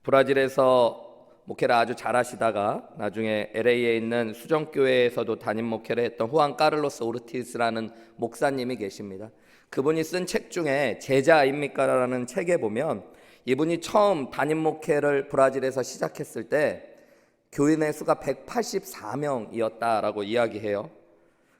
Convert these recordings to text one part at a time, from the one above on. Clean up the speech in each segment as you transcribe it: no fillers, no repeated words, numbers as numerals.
브라질에서 목회를 아주 잘하시다가 나중에 LA에 있는 수정교회에서도 담임 목회를 했던 후안 카를로스 오르티스라는 목사님이 계십니다. 그분이 쓴 책 중에 제자입니까? 라는 책에 보면 이분이 처음 담임 목회를 브라질에서 시작했을 때 교인의 수가 184명이었다라고 이야기해요.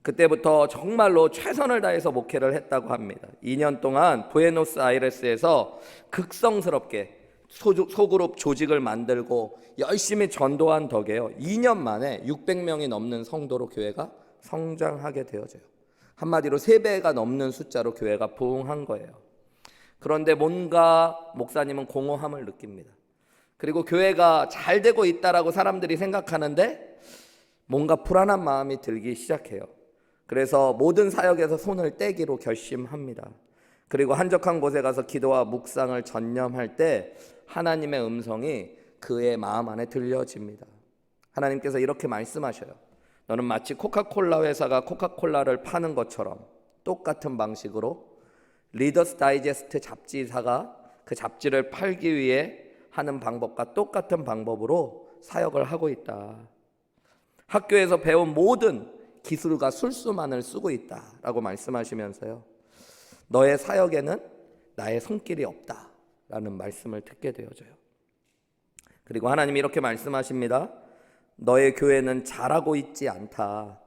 그때부터 정말로 최선을 다해서 목회를 했다고 합니다. 2년 동안 부에노스아이레스에서 극성스럽게 소그룹 조직을 만들고 열심히 전도한 덕에요, 2년 만에 600명이 넘는 성도로 교회가 성장하게 되어져요. 한마디로 3배가 넘는 숫자로 교회가 부흥한 거예요. 그런데 뭔가 목사님은 공허함을 느낍니다. 그리고 교회가 잘 되고 있다라고 사람들이 생각하는데 뭔가 불안한 마음이 들기 시작해요. 그래서 모든 사역에서 손을 떼기로 결심합니다. 그리고 한적한 곳에 가서 기도와 묵상을 전념할 때 하나님의 음성이 그의 마음 안에 들려집니다. 하나님께서 이렇게 말씀하셔요. 너는 마치 코카콜라 회사가 코카콜라를 파는 것처럼 똑같은 방식으로 리더스 다이제스트 잡지사가 그 잡지를 팔기 위해 하는 방법과 똑같은 방법으로 사역을 하고 있다. 학교에서 배운 모든 기술과 술수만을 쓰고 있다라고 말씀하시면서요, 너의 사역에는 나의 손길이 없다라는 말씀을 듣게 되어져요. 그리고 하나님이 이렇게 말씀하십니다. 너의 교회는 잘하고 있지 않다.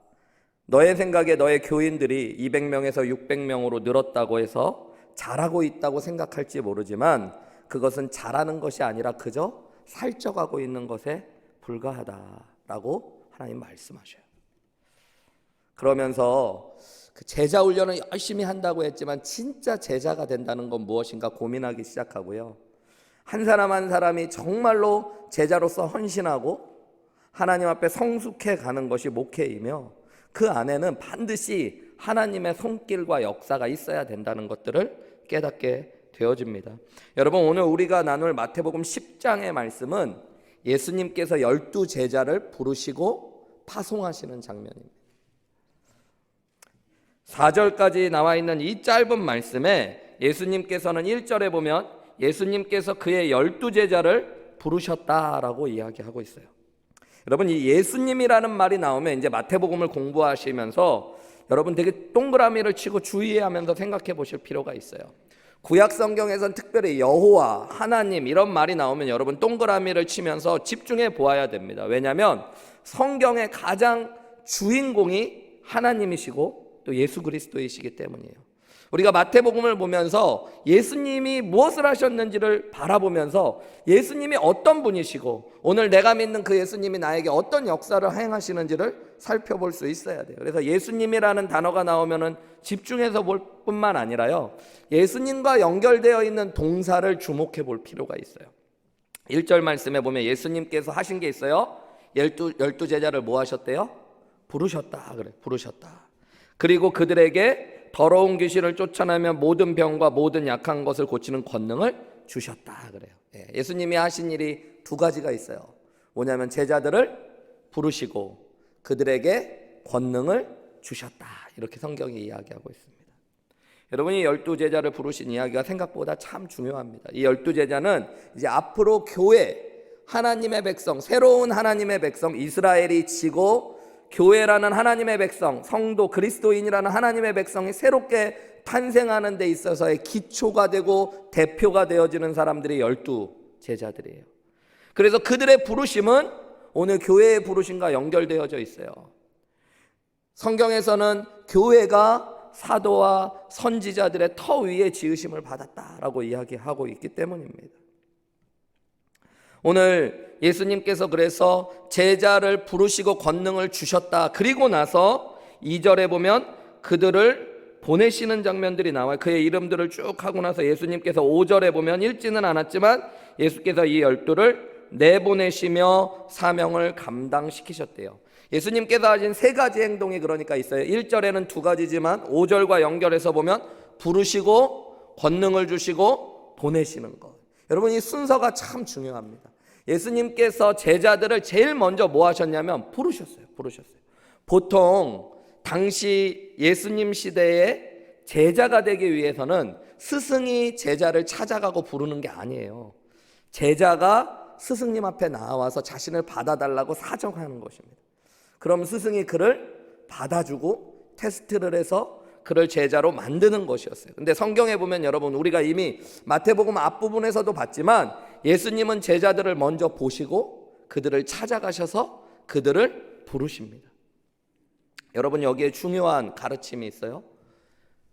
너의 생각에 너의 교인들이 200명에서 600명으로 늘었다고 해서 잘하고 있다고 생각할지 모르지만 그것은 잘하는 것이 아니라 그저 살쪄가고 있는 것에 불과하다라고 하나님 말씀하셔요. 그러면서 그 제자 훈련을 열심히 한다고 했지만 진짜 제자가 된다는 건 무엇인가 고민하기 시작하고요. 한 사람 한 사람이 정말로 제자로서 헌신하고 하나님 앞에 성숙해 가는 것이 목회이며 그 안에는 반드시 하나님의 손길과 역사가 있어야 된다는 것들을 깨닫게 되어집니다. 여러분, 오늘 우리가 나눌 마태복음 10장의 말씀은 예수님께서 12제자를 부르시고 파송하시는 장면입니다. 4절까지 나와 있는 이 짧은 말씀에 예수님께서는 1절에 보면 예수님께서 그의 12제자를 부르셨다라고 이야기하고 있어요. 여러분, 이 예수님이라는 말이 나오면 이제 마태복음을 공부하시면서 여러분 되게 동그라미를 치고 주의하면서 생각해 보실 필요가 있어요. 구약 성경에서는 특별히 여호와, 하나님 이런 말이 나오면 여러분 동그라미를 치면서 집중해 보아야 됩니다. 왜냐하면 성경의 가장 주인공이 하나님이시고 또 예수 그리스도이시기 때문이에요. 우리가 마태복음을 보면서 예수님이 무엇을 하셨는지를 바라보면서 예수님이 어떤 분이시고 오늘 내가 믿는 그 예수님이 나에게 어떤 역사를 행하시는지를 살펴볼 수 있어야 돼요. 그래서 예수님이라는 단어가 나오면은 집중해서 볼 뿐만 아니라요, 예수님과 연결되어 있는 동사를 주목해 볼 필요가 있어요. 1절 말씀에 보면 예수님께서 하신 게 있어요. 12 제자를 뭐 하셨대요? 부르셨다. 그래, 부르셨다. 그리고 그들에게 더러운 귀신을 쫓아내며 모든 병과 모든 약한 것을 고치는 권능을 주셨다 그래요. 예수님이 하신 일이 2가지가 있어요. 뭐냐면 제자들을 부르시고 그들에게 권능을 주셨다. 이렇게 성경이 이야기하고 있습니다. 여러분이 12제자를 부르신 이야기가 생각보다 참 중요합니다. 이 12제자는 이제 앞으로 교회, 하나님의 백성, 새로운 하나님의 백성 이스라엘이 지고 교회라는 하나님의 백성, 성도 그리스도인이라는 하나님의 백성이 새롭게 탄생하는 데 있어서의 기초가 되고 대표가 되어지는 사람들이 12제자들이에요. 그래서 그들의 부르심은 오늘 교회의 부르심과 연결되어져 있어요. 성경에서는 교회가 사도와 선지자들의 터 위에 지으심을 받았다라고 이야기하고 있기 때문입니다. 오늘 예수님께서 그래서 제자를 부르시고 권능을 주셨다. 그리고 나서 2절에 보면 그들을 보내시는 장면들이 나와요. 그의 이름들을 쭉 하고 나서 예수님께서 5절에 보면 읽지는 않았지만 예수께서 이 12를 내보내시며 사명을 감당시키셨대요. 예수님께서 하신 3가지 행동이 그러니까 있어요. 1절에는 2가지지만 5절과 연결해서 보면 부르시고 권능을 주시고 보내시는 것. 여러분, 이 순서가 참 중요합니다. 예수님께서 제자들을 제일 먼저 뭐 하셨냐면 부르셨어요. 보통 당시 예수님 시대에 제자가 되기 위해서는 스승이 제자를 찾아가고 부르는 게 아니에요. 제자가 스승님 앞에 나와서 자신을 받아달라고 사정하는 것입니다. 그럼 스승이 그를 받아주고 테스트를 해서 그를 제자로 만드는 것이었어요. 근데 성경에 보면 여러분, 우리가 이미 마태복음 앞부분에서도 봤지만 예수님은 제자들을 먼저 보시고 그들을 찾아가셔서 그들을 부르십니다. 여러분, 여기에 중요한 가르침이 있어요.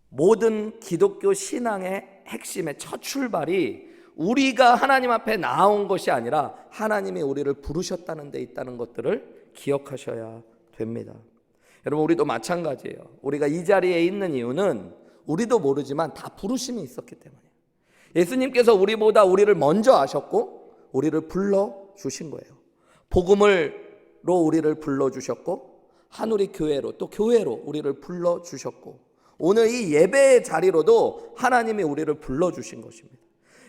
모든 기독교 신앙의 핵심의 첫 출발이 우리가 하나님 앞에 나온 것이 아니라 하나님이 우리를 부르셨다는 데 있다는 것들을 기억하셔야 됩니다. 여러분, 우리도 마찬가지예요. 우리가 이 자리에 있는 이유는 우리도 모르지만 다 부르심이 있었기 때문이에요. 예수님께서 우리보다 우리를 먼저 아셨고 우리를 불러주신 거예요. 복음으로 우리를 불러주셨고 한우리 교회로, 또 교회로 우리를 불러주셨고 오늘 이 예배의 자리로도 하나님이 우리를 불러주신 것입니다.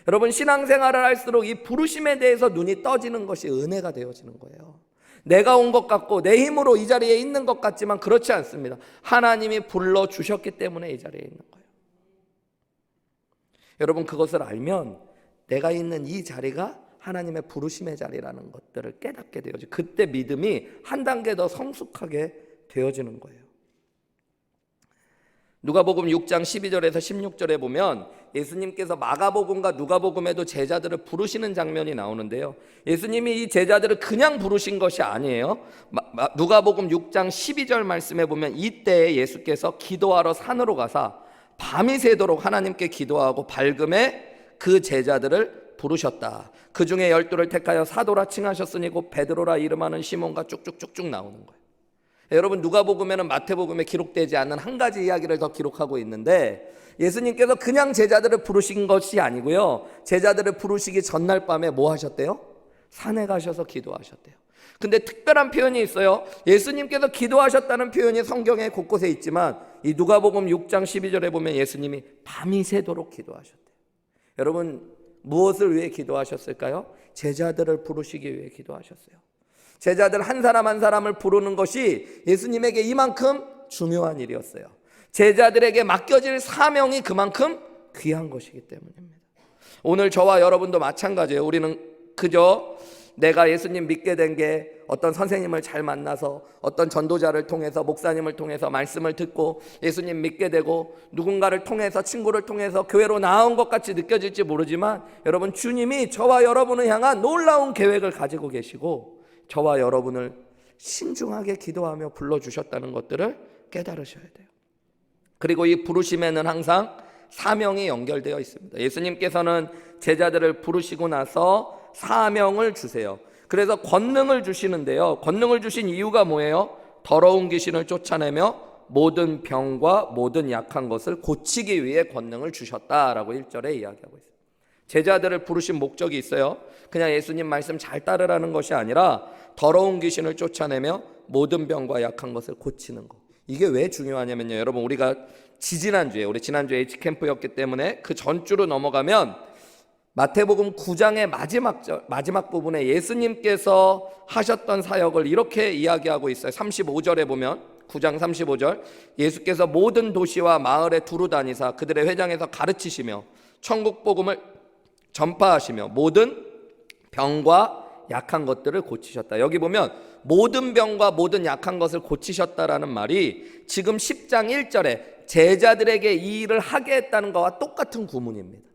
여러분, 신앙생활을 할수록 이 부르심에 대해서 눈이 떠지는 것이 은혜가 되어지는 거예요. 내가 온 것 같고 내 힘으로 이 자리에 있는 것 같지만 그렇지 않습니다. 하나님이 불러주셨기 때문에 이 자리에 있는 거예요. 여러분, 그것을 알면 내가 있는 이 자리가 하나님의 부르심의 자리라는 것들을 깨닫게 되어지, 그때 믿음이 한 단계 더 성숙하게 되어지는 거예요. 누가복음 6장 12절에서 16절에 보면 예수님께서 마가복음과 누가복음에도 제자들을 부르시는 장면이 나오는데요, 예수님이 이 제자들을 그냥 부르신 것이 아니에요. 누가복음 6장 12절 말씀에 보면 이때에 예수께서 기도하러 산으로 가사 밤이 새도록 하나님께 기도하고 밝음에 그 제자들을 부르셨다. 그 중에 12를 택하여 사도라 칭하셨으니 곧 베드로라 이름하는 시몬과 쭉쭉쭉쭉 나오는 거예요. 여러분, 누가복음에는 마태복음에 기록되지 않는 한 가지 이야기를 더 기록하고 있는데, 예수님께서 그냥 제자들을 부르신 것이 아니고요, 제자들을 부르시기 전날 밤에 뭐 하셨대요? 산에 가셔서 기도하셨대요. 근데 특별한 표현이 있어요. 예수님께서 기도하셨다는 표현이 성경에 곳곳에 있지만 이 누가복음 6장 12절에 보면 예수님이 밤이 새도록 기도하셨대요. 여러분, 무엇을 위해 기도하셨을까요? 제자들을 부르시기 위해 기도하셨어요. 제자들 한 사람 한 사람을 부르는 것이 예수님에게 이만큼 중요한 일이었어요. 제자들에게 맡겨질 사명이 그만큼 귀한 것이기 때문입니다. 오늘 저와 여러분도 마찬가지예요. 우리는 그저 내가 예수님 믿게 된 게 어떤 선생님을 잘 만나서, 어떤 전도자를 통해서, 목사님을 통해서 말씀을 듣고 예수님 믿게 되고 누군가를 통해서, 친구를 통해서 교회로 나온 것 같이 느껴질지 모르지만, 여러분, 주님이 저와 여러분을 향한 놀라운 계획을 가지고 계시고 저와 여러분을 신중하게 기도하며 불러주셨다는 것들을 깨달으셔야 돼요. 그리고 이 부르심에는 항상 사명이 연결되어 있습니다. 예수님께서는 제자들을 부르시고 나서 사명을 주세요. 그래서 권능을 주시는데요, 권능을 주신 이유가 뭐예요? 더러운 귀신을 쫓아내며 모든 병과 모든 약한 것을 고치기 위해 권능을 주셨다라고 1절에 이야기하고 있어요. 제자들을 부르신 목적이 있어요. 그냥 예수님 말씀 잘 따르라는 것이 아니라 더러운 귀신을 쫓아내며 모든 병과 약한 것을 고치는 것. 이게 왜 중요하냐면요, 여러분, 우리가 우리 지난주에 H캠프였기 때문에 그 전주로 넘어가면 마태복음 9장의 마지막 부분에 예수님께서 하셨던 사역을 이렇게 이야기하고 있어요. 35절에 보면, 9장 35절, 예수께서 모든 도시와 마을에 두루 다니사 그들의 회당에서 가르치시며 천국 복음을 전파하시며 모든 병과 약한 것들을 고치셨다. 여기 보면 모든 병과 모든 약한 것을 고치셨다라는 말이 지금 10장 1절에 제자들에게 이 일을 하게 했다는 것과 똑같은 구문입니다.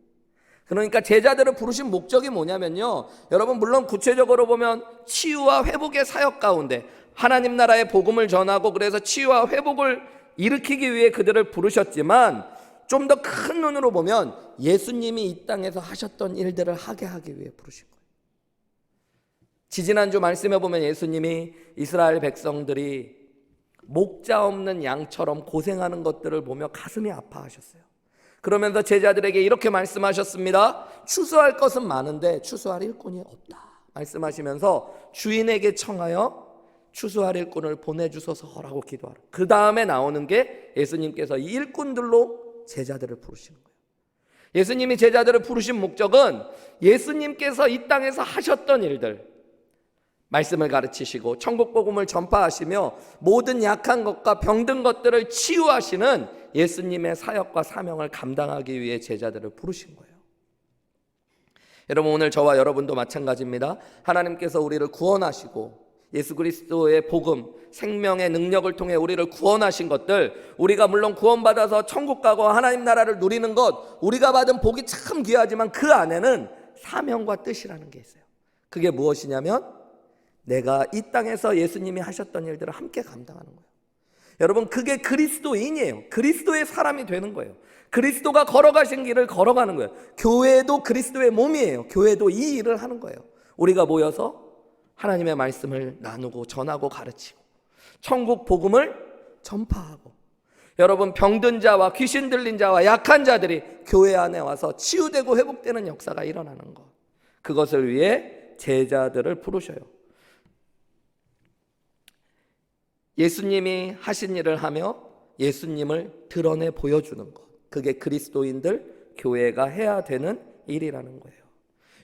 그러니까 제자들을 부르신 목적이 뭐냐면요, 여러분, 물론 구체적으로 보면 치유와 회복의 사역 가운데 하나님 나라의 복음을 전하고 그래서 치유와 회복을 일으키기 위해 그들을 부르셨지만, 좀 더 큰 눈으로 보면 예수님이 이 땅에서 하셨던 일들을 하게 하기 위해 부르신 거예요. 지지난주 말씀에 보면 예수님이 이스라엘 백성들이 목자 없는 양처럼 고생하는 것들을 보며 가슴이 아파하셨어요. 그러면서 제자들에게 이렇게 말씀하셨습니다. 추수할 것은 많은데 추수할 일꾼이 없다 말씀하시면서 주인에게 청하여 추수할 일꾼을 보내주소서라고 기도하라. 그 다음에 나오는 게 예수님께서 이 일꾼들로 제자들을 부르시는 거예요. 예수님이 제자들을 부르신 목적은 예수님께서 이 땅에서 하셨던 일들, 말씀을 가르치시고 천국 복음을 전파하시며 모든 약한 것과 병든 것들을 치유하시는 예수님의 사역과 사명을 감당하기 위해 제자들을 부르신 거예요. 여러분, 오늘 저와 여러분도 마찬가지입니다. 하나님께서 우리를 구원하시고 예수 그리스도의 복음, 생명의 능력을 통해 우리를 구원하신 것들, 우리가 물론 구원받아서 천국 가고 하나님 나라를 누리는 것, 우리가 받은 복이 참 귀하지만 그 안에는 사명과 뜻이라는 게 있어요. 그게 무엇이냐면 내가 이 땅에서 예수님이 하셨던 일들을 함께 감당하는 거예요. 여러분, 그게 그리스도인이에요. 그리스도의 사람이 되는 거예요. 그리스도가 걸어가신 길을 걸어가는 거예요. 교회도 그리스도의 몸이에요. 교회도 이 일을 하는 거예요. 우리가 모여서 하나님의 말씀을 나누고 전하고 가르치고 천국 복음을 전파하고, 여러분, 병든 자와 귀신 들린 자와 약한 자들이 교회 안에 와서 치유되고 회복되는 역사가 일어나는 것, 그것을 위해 제자들을 부르셔요. 예수님이 하신 일을 하며 예수님을 드러내 보여주는 것, 그게 그리스도인들 교회가 해야 되는 일이라는 거예요.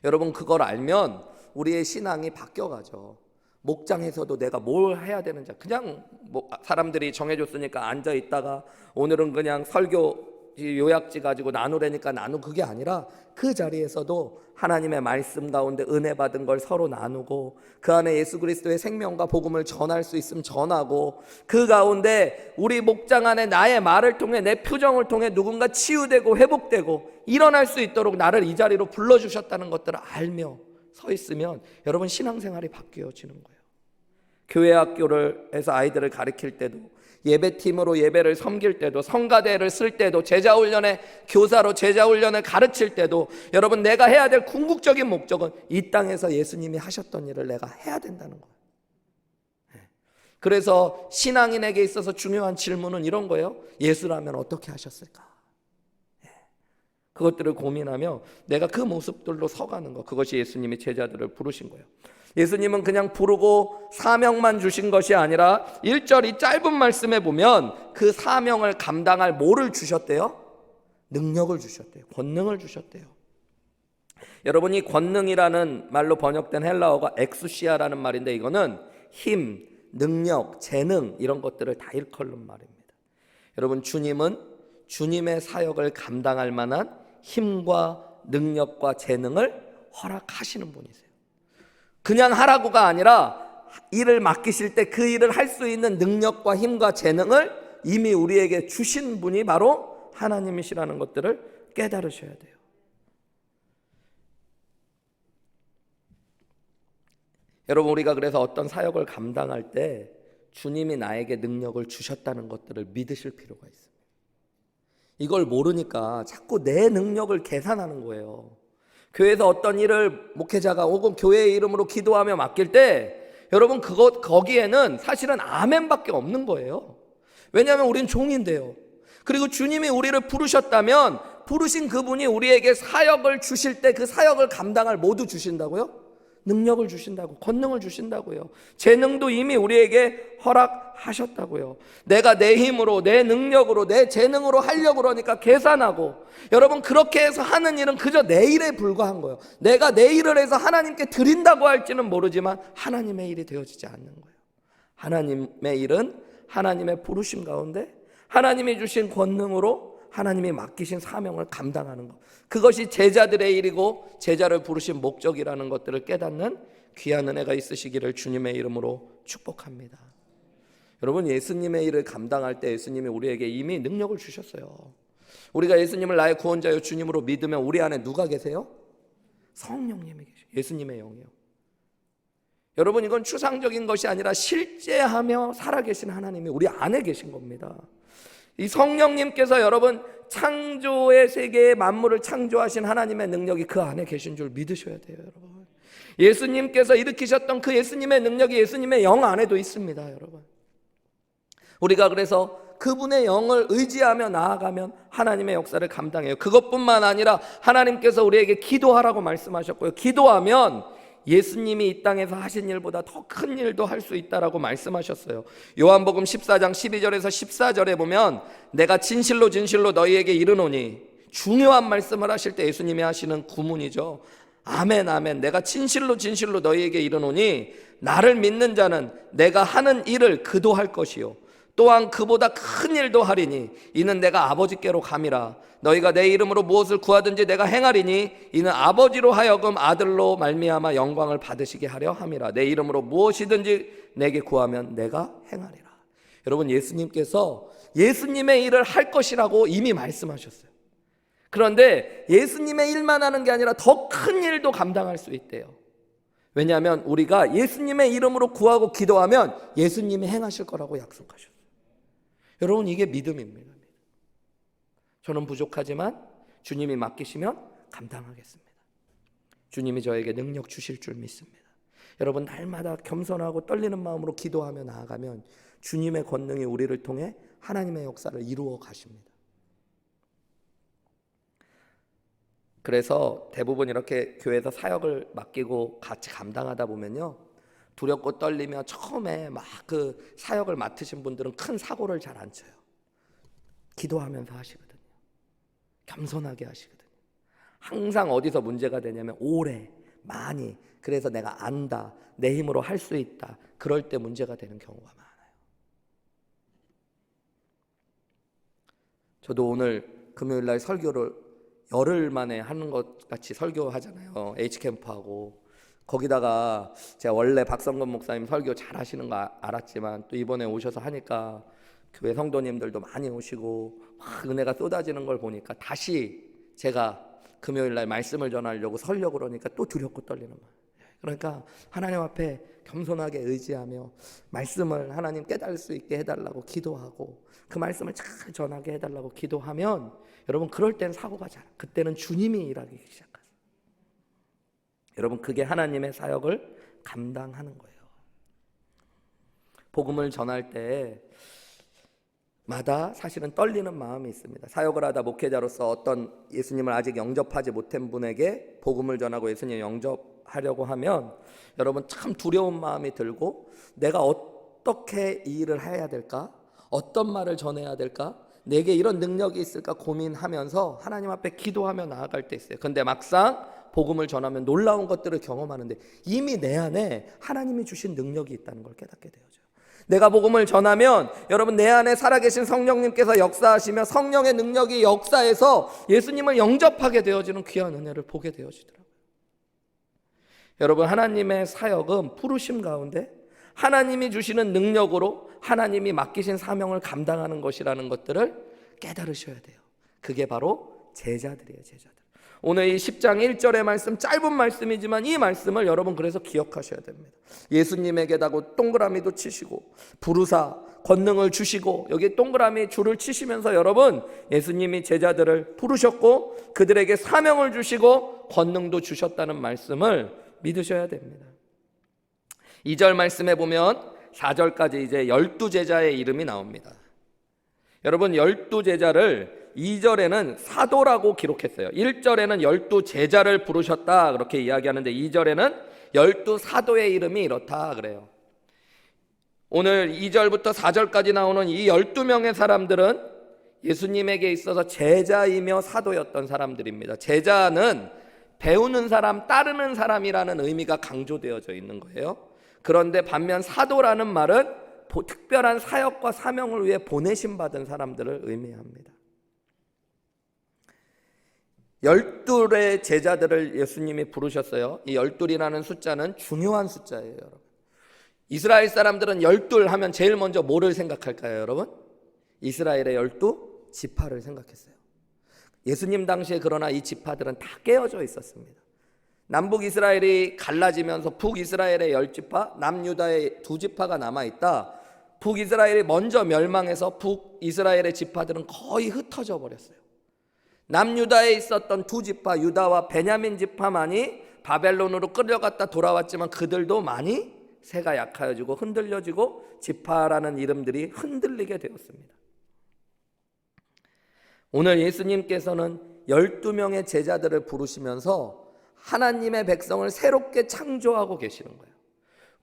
여러분, 그걸 알면 우리의 신앙이 바뀌어가죠. 목장에서도 내가 뭘 해야 되는지, 그냥 사람들이 정해줬으니까 앉아 있다가 오늘은 그냥 설교 요약지 가지고 나누라니까 나누고, 그게 아니라 그 자리에서도 하나님의 말씀 가운데 은혜 받은 걸 서로 나누고, 그 안에 예수 그리스도의 생명과 복음을 전할 수 있으면 전하고, 그 가운데 우리 목장 안에 나의 말을 통해, 내 표정을 통해 누군가 치유되고 회복되고 일어날 수 있도록 나를 이 자리로 불러주셨다는 것들을 알며 서 있으면 여러분, 신앙생활이 바뀌어지는 거예요. 교회 학교를 해서 아이들을 가르칠 때도, 예배팀으로 예배를 섬길 때도, 성가대를 쓸 때도, 제자훈련의 교사로 제자훈련을 가르칠 때도, 여러분, 내가 해야 될 궁극적인 목적은 이 땅에서 예수님이 하셨던 일을 내가 해야 된다는 거예요. 그래서 신앙인에게 있어서 중요한 질문은 이런 거예요. 예수라면 어떻게 하셨을까? 그것들을 고민하며 내가 그 모습들로 서가는 것, 그것이 예수님이 제자들을 부르신 거예요. 예수님은 그냥 부르고 사명만 주신 것이 아니라 1절 이 짧은 말씀에 보면 그 사명을 감당할 뭐를 주셨대요? 능력을 주셨대요. 권능을 주셨대요. 여러분, 이 권능이라는 말로 번역된 헬라어가 엑수시아라는 말인데, 이거는 힘, 능력, 재능, 이런 것들을 다 일컬는 말입니다. 여러분, 주님은 주님의 사역을 감당할 만한 힘과 능력과 재능을 허락하시는 분이세요. 그냥 하라고가 아니라 일을 맡기실 때 그 일을 할 수 있는 능력과 힘과 재능을 이미 우리에게 주신 분이 바로 하나님이시라는 것들을 깨달으셔야 돼요. 여러분, 우리가 그래서 어떤 사역을 감당할 때 주님이 나에게 능력을 주셨다는 것들을 믿으실 필요가 있습니다. 이걸 모르니까 자꾸 내 능력을 계산하는 거예요. 교회에서 어떤 일을 목회자가 혹은 교회의 이름으로 기도하며 맡길 때 여러분, 거기에는 사실은 아멘밖에 없는 거예요. 왜냐하면 우린 종인데요. 그리고 주님이 우리를 부르셨다면 부르신 그분이 우리에게 사역을 주실 때 그 사역을 감당할 모두 주신다고요? 능력을 주신다고, 권능을 주신다고요. 재능도 이미 우리에게 허락하셨다고요. 내가 내 힘으로, 내 능력으로, 내 재능으로 하려고 그러니까 계산하고, 여러분, 그렇게 해서 하는 일은 그저 내 일에 불과한 거예요. 내가 내 일을 해서 하나님께 드린다고 할지는 모르지만 하나님의 일이 되어지지 않는 거예요. 하나님의 일은 하나님의 부르심 가운데 하나님이 주신 권능으로 하나님이 맡기신 사명을 감당하는 것, 그것이 제자들의 일이고 제자를 부르신 목적이라는 것들을 깨닫는 귀한 은혜가 있으시기를 주님의 이름으로 축복합니다. 여러분, 예수님의 일을 감당할 때 예수님이 우리에게 이미 능력을 주셨어요. 우리가 예수님을 나의 구원자요 주님으로 믿으면 우리 안에 누가 계세요? 성령님이 계세요. 예수님의 영이요. 여러분, 이건 추상적인 것이 아니라 실제하며 살아계신 하나님이 우리 안에 계신 겁니다. 이 성령님께서 여러분, 창조의 세계의 만물을 창조하신 하나님의 능력이 그 안에 계신 줄 믿으셔야 돼요. 여러분, 예수님께서 일으키셨던 그 예수님의 능력이 예수님의 영 안에도 있습니다. 여러분, 우리가 그래서 그분의 영을 의지하며 나아가면 하나님의 역사를 감당해요. 그것뿐만 아니라 하나님께서 우리에게 기도하라고 말씀하셨고요, 기도하면 예수님이 이 땅에서 하신 일보다 더 큰 일도 할 수 있다라고 말씀하셨어요. 요한복음 14장 12절에서 14절에 보면 내가 진실로 진실로 너희에게 이르노니, 중요한 말씀을 하실 때 예수님이 하시는 구문이죠. 아멘 아멘. 내가 진실로 진실로 너희에게 이르노니 나를 믿는 자는 내가 하는 일을 그도 할 것이요 또한 그보다 큰 일도 하리니 이는 내가 아버지께로 감이라. 너희가 내 이름으로 무엇을 구하든지 내가 행하리니 이는 아버지로 하여금 아들로 말미암아 영광을 받으시게 하려 함이라. 내 이름으로 무엇이든지 내게 구하면 내가 행하리라. 여러분, 예수님께서 예수님의 일을 할 것이라고 이미 말씀하셨어요. 그런데 예수님의 일만 하는 게 아니라 더 큰 일도 감당할 수 있대요. 왜냐하면 우리가 예수님의 이름으로 구하고 기도하면 예수님이 행하실 거라고 약속하셨어요. 여러분, 이게 믿음입니다. 저는 부족하지만 주님이 맡기시면 감당하겠습니다. 주님이 저에게 능력 주실 줄 믿습니다. 여러분, 날마다 겸손하고 떨리는 마음으로 기도하며 나아가면 주님의 권능이 우리를 통해 하나님의 역사를 이루어 가십니다. 그래서 대부분 이렇게 교회에서 사역을 맡기고 같이 감당하다 보면요, 두렵고 떨리며 처음에 막 그 사역을 맡으신 분들은 큰 사고를 잘 안 쳐요. 기도하면서 하시거든요. 겸손하게 하시거든요. 항상 어디서 문제가 되냐면 오래, 많이, 그래서 내가 안다, 내 힘으로 할 수 있다, 그럴 때 문제가 되는 경우가 많아요. 저도 오늘 금요일날 설교를 열흘 만에 하는 것 같이 설교하잖아요. H캠프하고. 거기다가 제가 원래 박성건 목사님 설교 잘 하시는 거 알았지만 또 이번에 오셔서 하니까 교회 성도님들도 많이 오시고 막 은혜가 쏟아지는 걸 보니까 다시 제가 금요일날 말씀을 전하려고 서려고 그러니까 또 두렵고 떨리는 거예요. 그러니까 하나님 앞에 겸손하게 의지하며 말씀을 하나님 깨달을 수 있게 해달라고 기도하고 그 말씀을 잘 전하게 해달라고 기도하면 여러분, 그럴 땐 사고가 잘, 그때는 주님이 일하기 시작하세요. 여러분, 그게 하나님의 사역을 감당하는 거예요. 복음을 전할 때마다 사실은 떨리는 마음이 있습니다. 사역을 하다 목회자로서 어떤 예수님을 아직 영접하지 못한 분에게 복음을 전하고 예수님 영접하려고 하면 여러분, 참 두려운 마음이 들고 내가 어떻게 이 일을 해야 될까? 어떤 말을 전해야 될까? 내게 이런 능력이 있을까 고민하면서 하나님 앞에 기도하며 나아갈 때 있어요. 근데 막상 복음을 전하면 놀라운 것들을 경험하는데 이미 내 안에 하나님이 주신 능력이 있다는 걸 깨닫게 되어져요. 내가 복음을 전하면 여러분, 내 안에 살아계신 성령님께서 역사하시며 성령의 능력이 역사해서 예수님을 영접하게 되어지는 귀한 은혜를 보게 되어지더라고요. 여러분, 하나님의 사역은 부르심 가운데 하나님이 주시는 능력으로 하나님이 맡기신 사명을 감당하는 것이라는 것들을 깨달으셔야 돼요. 그게 바로 제자들이에요. 제자들. 오늘 이 10장 1절의 말씀, 짧은 말씀이지만 이 말씀을 여러분 그래서 기억하셔야 됩니다. 예수님에게다고 동그라미도 치시고 부르사 권능을 주시고 여기 동그라미 줄을 치시면서 여러분, 예수님이 제자들을 부르셨고 그들에게 사명을 주시고 권능도 주셨다는 말씀을 믿으셔야 됩니다. 2절 말씀에 보면 4절까지 이제 12제자의 이름이 나옵니다. 여러분, 12제자를 2절에는 사도라고 기록했어요. 1절에는 12제자를 부르셨다 그렇게 이야기하는데 2절에는 12사도의 이름이 이렇다 그래요. 오늘 2절부터 4절까지 나오는 이 12명의 사람들은 예수님에게 있어서 제자이며 사도였던 사람들입니다. 제자는 배우는 사람, 따르는 사람이라는 의미가 강조되어져 있는 거예요. 그런데 반면 사도라는 말은 특별한 사역과 사명을 위해 보내심 받은 사람들을 의미합니다. 12의 제자들을 예수님이 부르셨어요. 이 12이라는 숫자는 중요한 숫자예요, 여러분. 이스라엘 사람들은 12 하면 제일 먼저 뭐를 생각할까요, 여러분? 이스라엘의 12지파를 생각했어요. 예수님 당시에 그러나 이 지파들은 다 깨어져 있었습니다. 남북 이스라엘이 갈라지면서 북이스라엘의 10지파, 남유다의 2지파가 남아있다. 북이스라엘이 먼저 멸망해서 북이스라엘의 지파들은 거의 흩어져 버렸어요. 남유다에 있었던 2지파, 유다와 베냐민 지파만이 바벨론으로 끌려갔다 돌아왔지만 그들도 많이 세가 약하여지고 흔들려지고 지파라는 이름들이 흔들리게 되었습니다. 오늘 예수님께서는 12명의 제자들을 부르시면서 하나님의 백성을 새롭게 창조하고 계시는 거예요.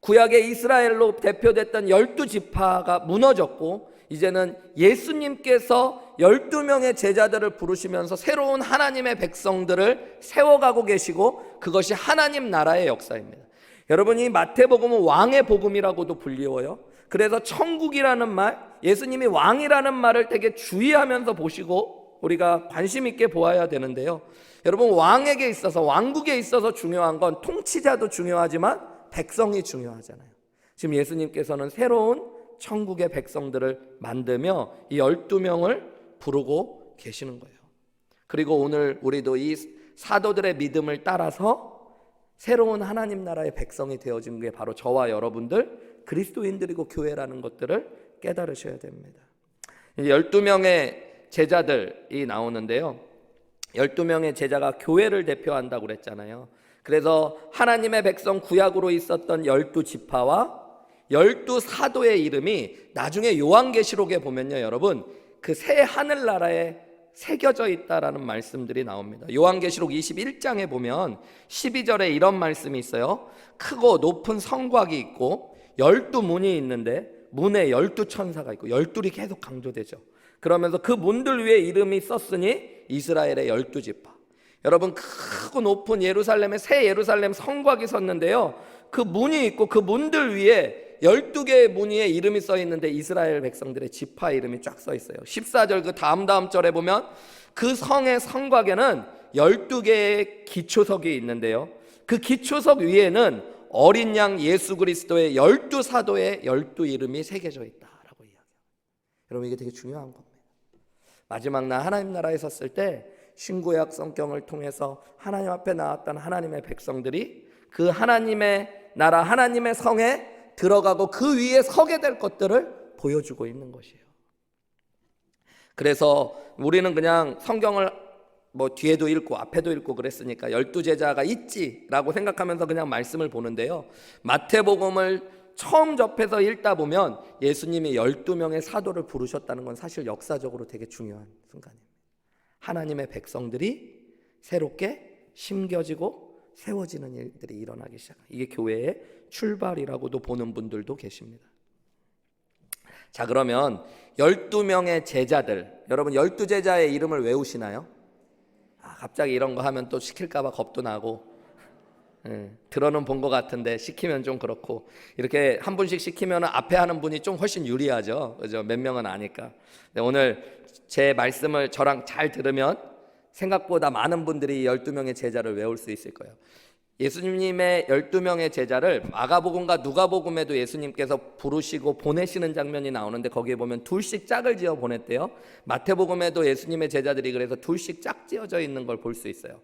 구약의 이스라엘로 대표됐던 12지파가 무너졌고 이제는 예수님께서 12명의 제자들을 부르시면서 새로운 하나님의 백성들을 세워가고 계시고 그것이 하나님 나라의 역사입니다. 여러분, 이 마태복음은 왕의 복음이라고도 불리워요. 그래서 천국이라는 말, 예수님이 왕이라는 말을 되게 주의하면서 보시고 우리가 관심 있게 보아야 되는데요. 여러분, 왕에게 있어서, 왕국에 있어서 중요한 건 통치자도 중요하지만 백성이 중요하잖아요. 지금 예수님께서는 새로운 천국의 백성들을 만들며 이 12명을 부르고 계시는 거예요. 그리고 오늘 우리도 이 사도들의 믿음을 따라서 새로운 하나님 나라의 백성이 되어진 게 바로 저와 여러분들 그리스도인들이고 교회라는 것들을 깨달으셔야 됩니다. 12명의 제자들이 나오는데요, 12명의 제자가 교회를 대표한다고 그랬잖아요. 그래서 하나님의 백성 구약으로 있었던 12지파와 12사도의 이름이 나중에 요한계시록에 보면요, 여러분, 그 새 하늘나라에 새겨져 있다라는 말씀들이 나옵니다. 요한계시록 21장에 보면 12절에 이런 말씀이 있어요. 크고 높은 성곽이 있고 12문이 있는데 문에 12천사가 있고 12이 계속 강조되죠. 그러면서 그 문들 위에 이름이 썼으니 이스라엘의 12지파. 여러분, 크고 높은 예루살렘의 새 예루살렘 성곽이 섰는데요, 그 문이 있고 그 문들 위에 12개의 문 위에 이름이 써 있는데 이스라엘 백성들의 지파 이름이 쫙 써 있어요. 14절 그 다음 절에 보면 그 성의 성곽에는 12개의 기초석이 있는데요, 그 기초석 위에는 어린 양 예수 그리스도의 12사도의 12 이름이 새겨져 있다라고 이야기해요. 여러분, 이게 되게 중요한 겁니다. 마지막 날 하나님 나라에 섰을 때 신구약 성경을 통해서 하나님 앞에 나왔던 하나님의 백성들이 그 하나님의 나라, 하나님의 성에 들어가고 그 위에 서게 될 것들을 보여주고 있는 것이에요. 그래서 우리는 그냥 성경을 뭐 뒤에도 읽고 앞에도 읽고 그랬으니까 12제자가 있지라고 생각하면서 그냥 말씀을 보는데요, 마태복음을 처음 접해서 읽다 보면 예수님이 12명의 사도를 부르셨다는 건 사실 역사적으로 되게 중요한 순간입니다. 하나님의 백성들이 새롭게 심겨지고 세워지는 일들이 일어나기 시작합니다. 이게 교회의 출발이라고도 보는 분들도 계십니다. 자, 그러면 12명의 제자들, 여러분 12제자의 이름을 외우시나요? 갑자기 이런 거 하면 또 시킬까 봐 겁도 나고, 들어는 본 것 같은데 시키면 좀 그렇고, 이렇게 한 분씩 시키면 앞에 하는 분이 좀 훨씬 유리하죠, 그죠? 몇 명은 아니까. 오늘 제 말씀을 저랑 잘 들으면 생각보다 많은 분들이 12명의 제자를 외울 수 있을 거예요. 예수님의 12명의 제자를 마가복음과 누가복음에도 예수님께서 부르시고 보내시는 장면이 나오는데 거기에 보면 둘씩 짝을 지어 보냈대요. 마태복음에도 예수님의 제자들이 그래서 둘씩 짝 지어져 있는 걸 볼 수 있어요.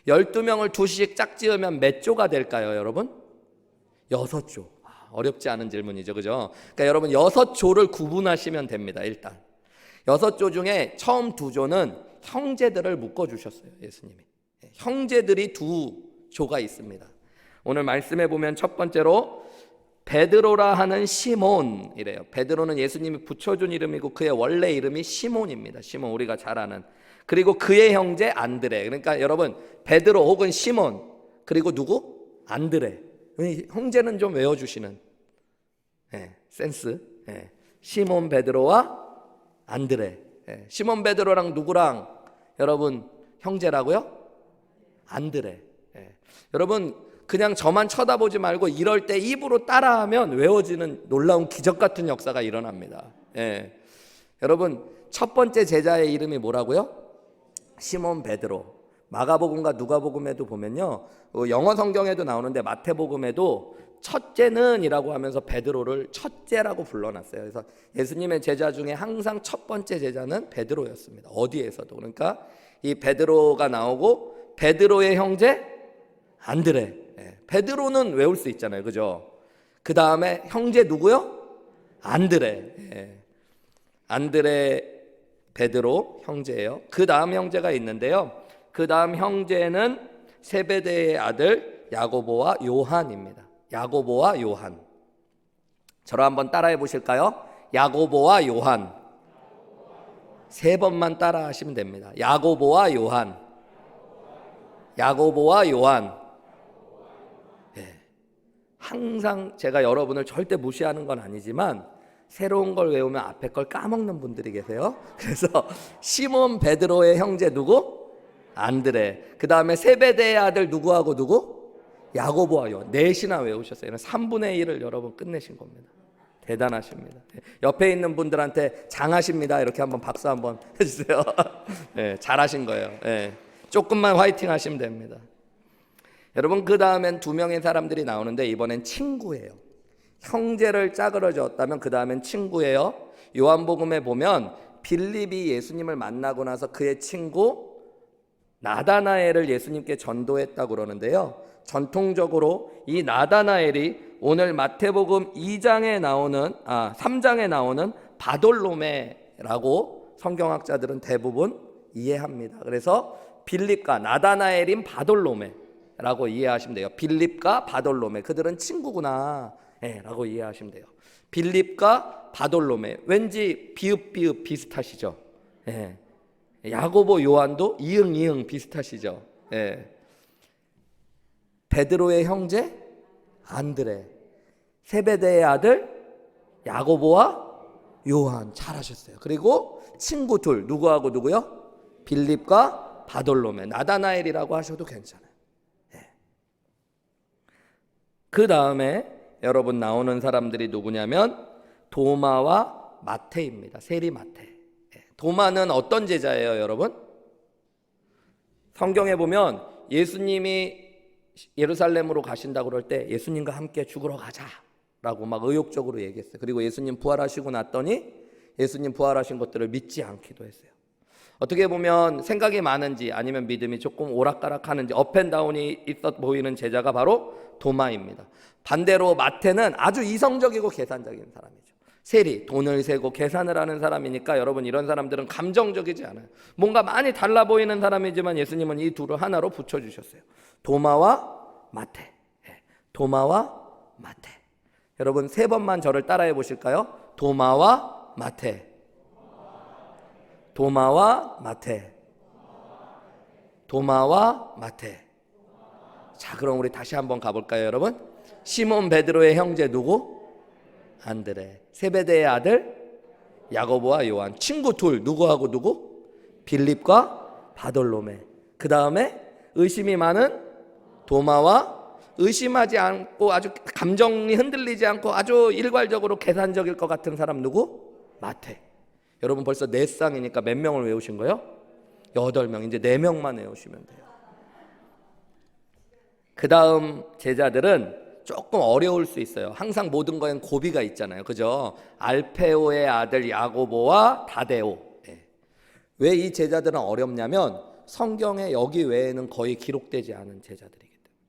12명을 둘씩 짝 지으면 몇 조가 될까요, 여러분? 6조. 어렵지 않은 질문이죠, 그죠? 그러니까 여러분 6조를 구분하시면 됩니다. 일단 6조 중에 처음 2조는 형제들을 묶어주셨어요, 예수님이. 형제들이 2조가 있습니다. 오늘 말씀해 보면 첫 번째로 베드로라 하는 시몬이래요. 베드로는 예수님이 붙여준 이름이고 그의 원래 이름이 시몬입니다. 시몬, 우리가 잘 아는. 그리고 그의 형제 안드레. 그러니까 여러분, 베드로 혹은 시몬, 그리고 누구? 안드레. 형제는 좀 외워주시는 센스. 시몬 베드로와 안드레. 시몬 베드로랑 누구랑 여러분 형제라고요? 안드레. 여러분, 그냥 저만 쳐다보지 말고 이럴 때 입으로 따라하면 외워지는 놀라운 기적 같은 역사가 일어납니다. 여러분, 첫 번째 제자의 이름이 뭐라고요? 시몬 베드로. 마가복음과 누가복음에도 보면요, 영어 성경에도 나오는데 마태복음에도 첫째는 이라고 하면서 베드로를 첫째라고 불러놨어요. 그래서 예수님의 제자 중에 항상 첫 번째 제자는 베드로였습니다. 어디에서도. 그러니까 이 베드로가 나오고 베드로의 형제 안드레. 베드로는 외울 수 있잖아요, 그죠? 그 다음에 형제 누구요? 안드레. 안드레, 베드로 형제예요. 그 다음 형제가 있는데요, 그 다음 형제는 세베대의 아들 야고보와 요한입니다. 야고보와 요한. 저를 한번 따라해 보실까요? 야고보와 요한. 3번만 따라 하시면 됩니다. 야고보와 요한. 야고보와 요한. 항상 제가 여러분을 절대 무시하는 건 아니지만 새로운 걸 외우면 앞에 걸 까먹는 분들이 계세요. 그래서 시몬 베드로의 형제 누구? 안드레. 그 다음에 세베대의 아들 누구하고 누구? 야고보와 요한. 넷이나 외우셨어요. 3분의 1을 여러분 끝내신 겁니다. 대단하십니다. 옆에 있는 분들한테 장하십니다. 이렇게 한번 박수 한번 해주세요. 네, 잘하신 거예요. 네, 조금만 화이팅 하시면 됩니다. 여러분, 그 다음엔 두 명의 사람들이 나오는데 이번엔 친구예요. 형제를 짜그러졌다면 그 다음엔 친구예요. 요한복음에 보면 빌립이 예수님을 만나고 나서 그의 친구 나다나엘을 예수님께 전도했다고 그러는데요. 전통적으로 이 나다나엘이 오늘 마태복음 3장에 나오는 바돌로메라고 성경학자들은 대부분 이해합니다. 그래서 빌립과 나다나엘인 바돌로메라고 이해하시면 돼요. 빌립과 바돌로메, 그들은 친구구나 라고 이해하시면 돼요. 빌립과 바돌로메, 왠지 비읍 비슷하시죠? 예. 야고보 요한도 이응 비슷하시죠? 예. 베드로의 형제 안드레, 세베대의 아들 야고보와 요한, 잘하셨어요. 그리고 친구 둘, 누구하고 누구요? 빌립과 바돌로메, 나다나엘이라고 하셔도 괜찮아요. 예. 그 다음에 여러분 나오는 사람들이 누구냐면 도마와 마태입니다. 세리 마태. 예. 도마는 어떤 제자예요, 여러분? 성경에 보면 예수님이 예루살렘으로 가신다고 그럴 때 예수님과 함께 죽으러 가자라고 막 의욕적으로 얘기했어요. 그리고 예수님 부활하시고 났더니 예수님 부활하신 것들을 믿지 않기도 했어요. 어떻게 보면 생각이 많은지 아니면 믿음이 조금 오락가락하는지 업앤다운이 있어 보이는 제자가 바로 도마입니다. 반대로 마태는 아주 이성적이고 계산적인 사람이죠. 세리, 돈을 세고 계산을 하는 사람이니까 여러분, 이런 사람들은 감정적이지 않아요. 뭔가 많이 달라 보이는 사람이지만 예수님은 이 둘을 하나로 붙여주셨어요. 도마와 마태. 도마와 마태. 여러분, 3번만 저를 따라해 보실까요? 도마와 마태. 도마와 마태. 도마와 마태. 자, 그럼 우리 다시 한번 가볼까요, 여러분? 시몬 베드로의 형제 누구? 안드레. 세베대의 아들 야고보와 요한. 친구 둘, 누구하고 누구? 빌립과 바돌로메. 그 다음에 의심이 많은 도마와 의심하지 않고 아주 감정이 흔들리지 않고 아주 일괄적으로 계산적일 것 같은 사람 누구? 마태. 여러분, 벌써 4쌍이니까 몇 명을 외우신 거예요? 8명. 이제 4명만 외우시면 돼요. 그 다음 제자들은 조금 어려울 수 있어요. 항상 모든 거엔 고비가 있잖아요. 그죠? 알페오의 아들 야고보와 다데오. 왜 이 제자들은 어렵냐면 성경에 여기 외에는 거의 기록되지 않은 제자들이기 때문에.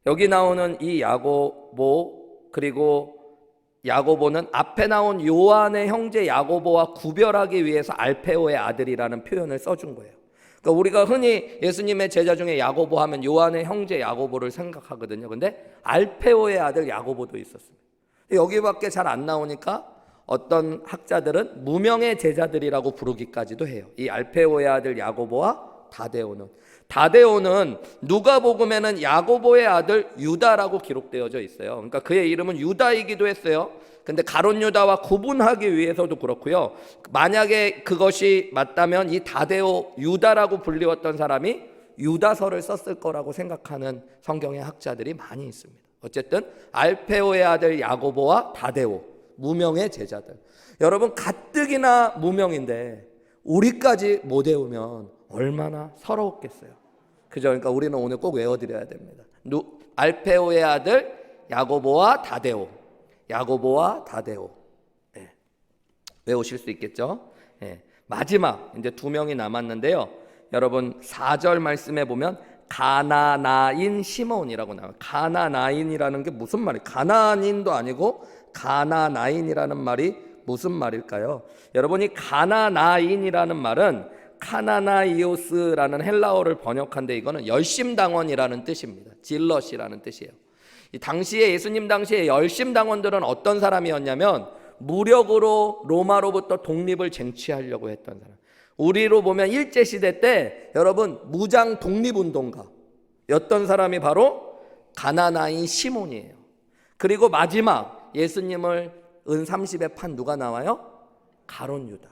여기 나오는 이 야고보, 그리고 야고보는 앞에 나온 요한의 형제 야고보와 구별하기 위해서 알페오의 아들이라는 표현을 써준 거예요. 그러니까 우리가 흔히 예수님의 제자 중에 야고보 하면 요한의 형제 야고보를 생각하거든요. 근데 알페오의 아들 야고보도 있었습니다. 여기밖에 잘 안 나오니까 어떤 학자들은 무명의 제자들이라고 부르기까지도 해요. 이 알페오의 아들 야고보와 다데오는 누가복음에는 야고보의 아들 유다라고 기록되어져 있어요. 그러니까 그의 이름은 유다이기도 했어요. 근데 가룟 유다와 구분하기 위해서도 그렇고요. 만약에 그것이 맞다면 이 다데오 유다라고 불리웠던 사람이 유다서를 썼을 거라고 생각하는 성경의 학자들이 많이 있습니다. 어쨌든 알페오의 아들 야고보와 다데오, 무명의 제자들. 여러분, 가뜩이나 무명인데 우리까지 못 외우면 얼마나 서러웠겠어요. 그죠? 그러니까 우리는 오늘 꼭 외워드려야 됩니다. 알페오의 아들 야고보와 다데오. 야고보와 다데오. 네. 외우실 수 있겠죠? 네. 마지막 이제 2명이 남았는데요. 여러분, 4절 말씀에 보면 가나나인 시몬이라고 나와요. 가나나인이라는 게 무슨 말이에요? 가나안인도 아니고 가나나인이라는 말이 무슨 말일까요? 여러분, 이 가나나인이라는 말은 카나나이오스라는 헬라어를 번역한데 이거는 열심당원이라는 뜻입니다. 질럿이라는 뜻이에요. 이 당시에 예수님 당시에 열심당원들은 어떤 사람이었냐면 무력으로 로마로부터 독립을 쟁취하려고 했던 사람. 우리로 보면 일제시대 때 여러분 무장 독립운동가였던 사람이 바로 가나나인 시몬이에요. 그리고 마지막 예수님을 은 30에 판 누가 나와요? 가룟 유다.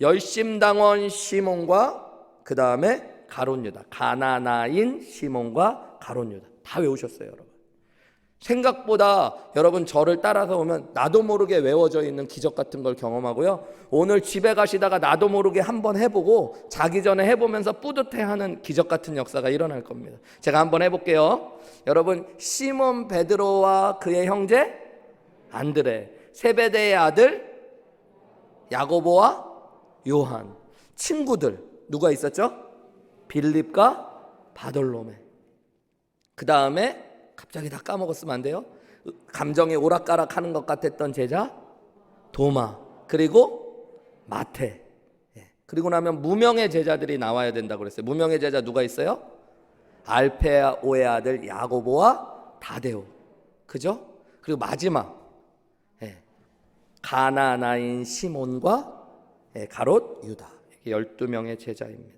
열심당원 시몬과 그 다음에 가룟 유다. 가나나인 시몬과 가룟 유다. 다 외우셨어요, 여러분. 생각보다 여러분 저를 따라서 오면 나도 모르게 외워져 있는 기적 같은 걸 경험하고요. 오늘 집에 가시다가 나도 모르게 한번 해보고 자기 전에 해보면서 뿌듯해하는 기적 같은 역사가 일어날 겁니다. 제가 한번 해볼게요. 여러분, 시몬 베드로와 그의 형제 안드레, 세베대의 아들 야고보와 요한, 친구들 누가 있었죠? 빌립과 바돌로메. 그 다음에 갑자기 다 까먹었으면 안 돼요. 감정이 오락가락하는 것 같았던 제자 도마, 그리고 마태. 그리고 나면 무명의 제자들이 나와야 된다고 그랬어요. 무명의 제자 누가 있어요? 알페오의 아들 야고보와 다데오, 그죠? 그리고 마지막 가나나인 시몬과 가롯 유다, 12명의 제자입니다.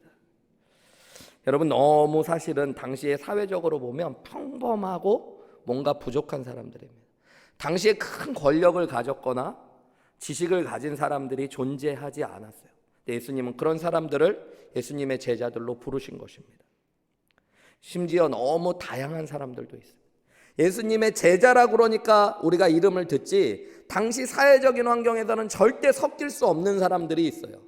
여러분, 너무 사실은 당시에 사회적으로 보면 평범하고 뭔가 부족한 사람들입니다. 당시에 큰 권력을 가졌거나 지식을 가진 사람들이 존재하지 않았어요. 예수님은 그런 사람들을 예수님의 제자들로 부르신 것입니다. 심지어 너무 다양한 사람들도 있어요. 예수님의 제자라 그러니까 우리가 이름을 듣지, 당시 사회적인 환경에서는 절대 섞일 수 없는 사람들이 있어요.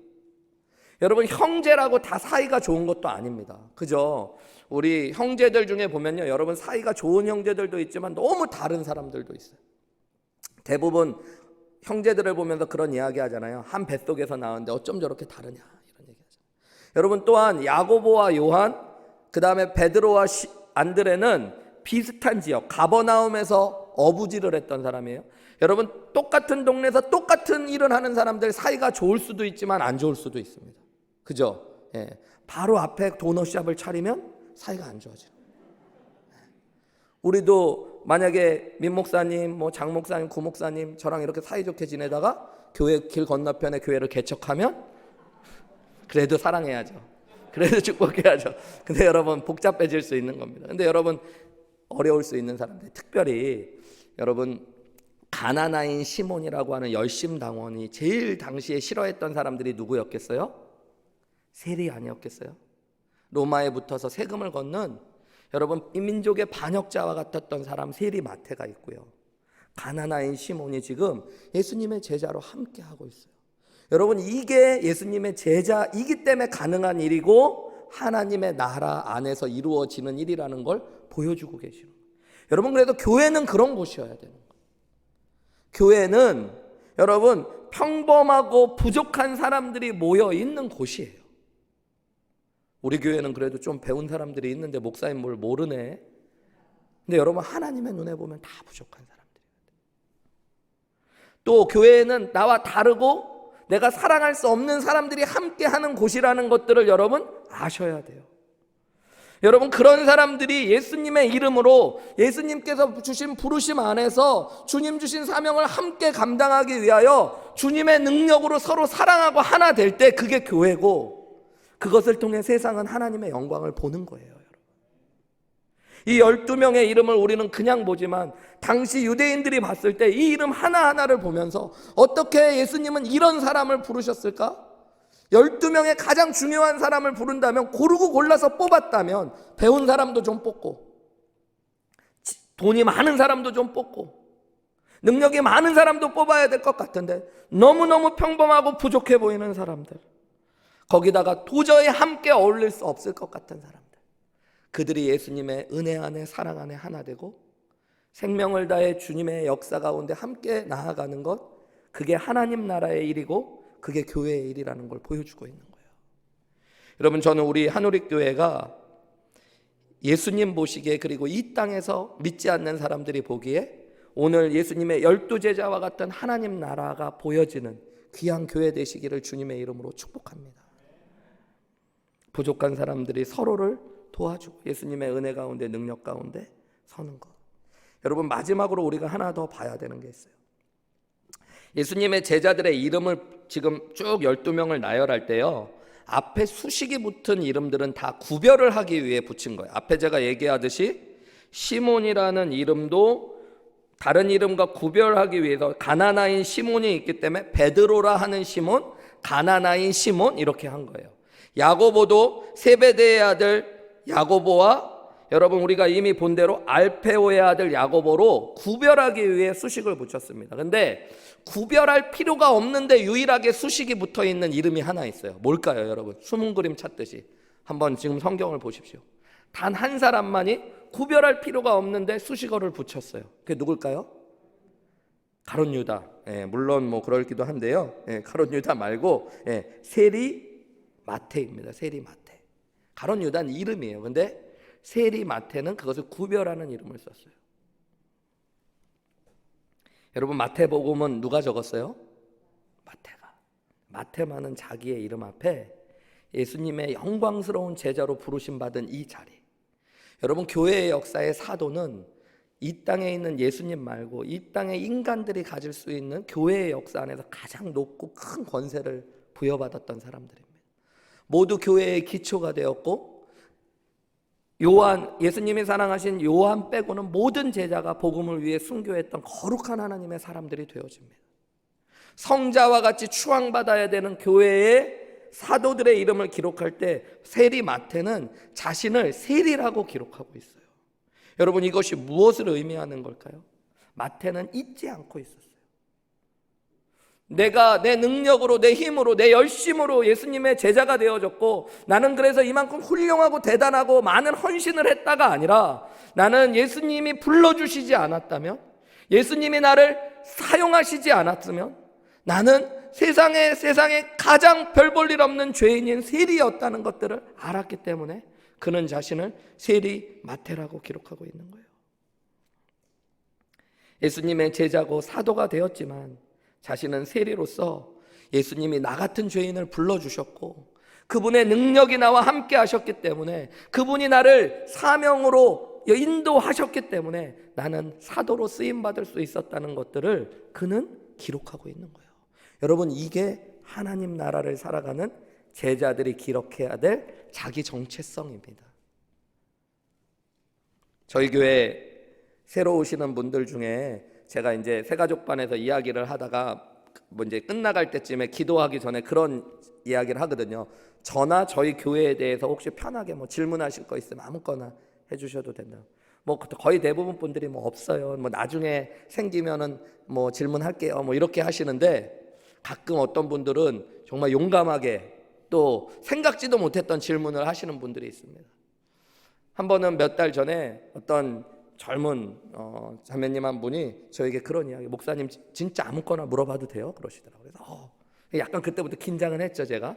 여러분, 형제라고 다 사이가 좋은 것도 아닙니다. 그죠? 우리 형제들 중에 보면요, 여러분 사이가 좋은 형제들도 있지만 너무 다른 사람들도 있어요. 대부분 형제들을 보면서 그런 이야기 하잖아요. 한 뱃속에서 나왔는데 어쩜 저렇게 다르냐, 이런 얘기 하잖아요. 여러분, 또한 야고보와 요한, 그 다음에 베드로와 안드레는 비슷한 지역 가버나움에서 어부지를 했던 사람이에요. 여러분, 똑같은 동네에서 똑같은 일을 하는 사람들 사이가 좋을 수도 있지만 안 좋을 수도 있습니다. 그죠? 바로 앞에 도넛샵을 차리면 사이가 안 좋아져요. 우리도 만약에 민 목사님, 장 목사님, 구 목사님 저랑 이렇게 사이좋게 지내다가 교회 길 건너편에 교회를 개척하면 그래도 사랑해야죠. 그래도 축복해야죠. 근데 여러분, 복잡해질 수 있는 겁니다. 근데 여러분, 어려울 수 있는 사람들, 특별히 여러분, 가나나인 시몬이라고 하는 열심당원이 제일 당시에 싫어했던 사람들이 누구였겠어요? 세리 아니었겠어요? 로마에 붙어서 세금을 걷는 여러분, 이 민족의 반역자와 같았던 사람 세리 마태가 있고요. 가나나인 시몬이 지금 예수님의 제자로 함께 하고 있어요. 여러분, 이게 예수님의 제자이기 때문에 가능한 일이고 하나님의 나라 안에서 이루어지는 일이라는 걸 보여주고 계시는 거예요. 여러분, 그래도 교회는 그런 곳이어야 되는 거예요. 교회는 여러분, 평범하고 부족한 사람들이 모여 있는 곳이에요. 우리 교회는 그래도 좀 배운 사람들이 있는데 목사님 뭘 모르네. 근데 여러분, 하나님의 눈에 보면 다 부족한 사람들이에요. 또 교회는 나와 다르고 내가 사랑할 수 없는 사람들이 함께하는 곳이라는 것들을 여러분 아셔야 돼요. 여러분, 그런 사람들이 예수님의 이름으로 예수님께서 주신 부르심 안에서 주님 주신 사명을 함께 감당하기 위하여 주님의 능력으로 서로 사랑하고 하나 될 때 그게 교회고, 그것을 통해 세상은 하나님의 영광을 보는 거예요. 여러분, 이 12명의 이름을 우리는 그냥 보지만 당시 유대인들이 봤을 때 이 이름 하나하나를 보면서 어떻게 예수님은 이런 사람을 부르셨을까? 12명의 가장 중요한 사람을 부른다면, 고르고 골라서 뽑았다면 배운 사람도 좀 뽑고 돈이 많은 사람도 좀 뽑고 능력이 많은 사람도 뽑아야 될 것 같은데 너무너무 평범하고 부족해 보이는 사람들, 거기다가 도저히 함께 어울릴 수 없을 것 같은 사람들, 그들이 예수님의 은혜 안에 사랑 안에 하나 되고 생명을 다해 주님의 역사 가운데 함께 나아가는 것, 그게 하나님 나라의 일이고 그게 교회의 일이라는 걸 보여주고 있는 거예요. 여러분, 저는 우리 한우리교회가 예수님 보시기에, 그리고 이 땅에서 믿지 않는 사람들이 보기에 오늘 예수님의 12제자와 같은 하나님 나라가 보여지는 귀한 교회 되시기를 주님의 이름으로 축복합니다. 부족한 사람들이 서로를 도와주고 예수님의 은혜 가운데 능력 가운데 서는 것. 여러분, 마지막으로 우리가 하나 더 봐야 되는 게 있어요. 예수님의 제자들의 이름을 지금 쭉 12명을 나열할 때요, 앞에 수식이 붙은 이름들은 다 구별을 하기 위해 붙인 거예요. 앞에 제가 얘기하듯이 시몬이라는 이름도 다른 이름과 구별하기 위해서 가나나인 시몬이 있기 때문에 베드로라 하는 시몬, 가나나인 시몬 이렇게 한 거예요. 야고보도 세베대의 아들 야고보와 여러분 우리가 이미 본 대로 알페오의 아들 야고보로 구별하기 위해 수식을 붙였습니다. 근데 구별할 필요가 없는데 유일하게 수식이 붙어있는 이름이 하나 있어요. 뭘까요 여러분? 숨은 그림 찾듯이 한번 지금 성경을 보십시오. 단 한 사람만이 구별할 필요가 없는데 수식어를 붙였어요. 그게 누굴까요? 가룟 유다. 물론 뭐 그럴기도 한데요. 가룟 유다 말고 세리 마태입니다. 세리 마태. 가룟 유다는 이름이에요. 근데 세리 마태는 그것을 구별하는 이름을 썼어요. 여러분 마태복음은 누가 적었어요? 마태가. 마태만은 자기의 이름 앞에 예수님의 영광스러운 제자로 부르심 받은 이 자리. 여러분 교회의 역사의 사도는 이 땅에 있는 예수님 말고 이 땅의 인간들이 가질 수 있는 교회의 역사 안에서 가장 높고 큰 권세를 부여받았던 사람들입니다. 모두 교회의 기초가 되었고 요한, 예수님이 사랑하신 요한 빼고는 모든 제자가 복음을 위해 순교했던 거룩한 하나님의 사람들이 되어집니다. 성자와 같이 추앙받아야 되는 교회의 사도들의 이름을 기록할 때 세리 마태는 자신을 세리라고 기록하고 있어요. 여러분 이것이 무엇을 의미하는 걸까요? 마태는 잊지 않고 있었어요. 내가 내 능력으로, 내 힘으로, 내 열심으로 예수님의 제자가 되어졌고 나는 그래서 이만큼 훌륭하고 대단하고 많은 헌신을 했다가 아니라 나는 예수님이 불러주시지 않았다면, 예수님이 나를 사용하시지 않았으면 나는 세상에 가장 별 볼 일 없는 죄인인 세리였다는 것들을 알았기 때문에 그는 자신을 세리 마태라고 기록하고 있는 거예요. 예수님의 제자고 사도가 되었지만 자신은 세리로서 예수님이 나 같은 죄인을 불러주셨고 그분의 능력이 나와 함께 하셨기 때문에 그분이 나를 사명으로 인도하셨기 때문에 나는 사도로 쓰임받을 수 있었다는 것들을 그는 기록하고 있는 거예요. 여러분 이게 하나님 나라를 살아가는 제자들이 기록해야 될 자기 정체성입니다. 저희 교회 새로 오시는 분들 중에 제가 이제 새가족반에서 이야기를 하다가 뭐 이제 끝나갈 때쯤에 기도하기 전에 그런 이야기를 하거든요. 저나 저희 교회에 대해서 혹시 편하게 뭐 질문하실 거 있으면 아무거나 해주셔도 된다. 뭐 거의 대부분 분들이 뭐 없어요. 뭐 나중에 생기면은 뭐 질문할게요. 뭐 이렇게 하시는데 가끔 어떤 분들은 정말 용감하게 또 생각지도 못했던 질문을 하시는 분들이 있습니다. 한 번은 몇 달 전에 어떤 젊은 자매님 한 분이 저에게 그런 이야기, 목사님 진짜 아무거나 물어봐도 돼요? 그러시더라고요. 그래서 약간 그때부터 긴장을 했죠 제가.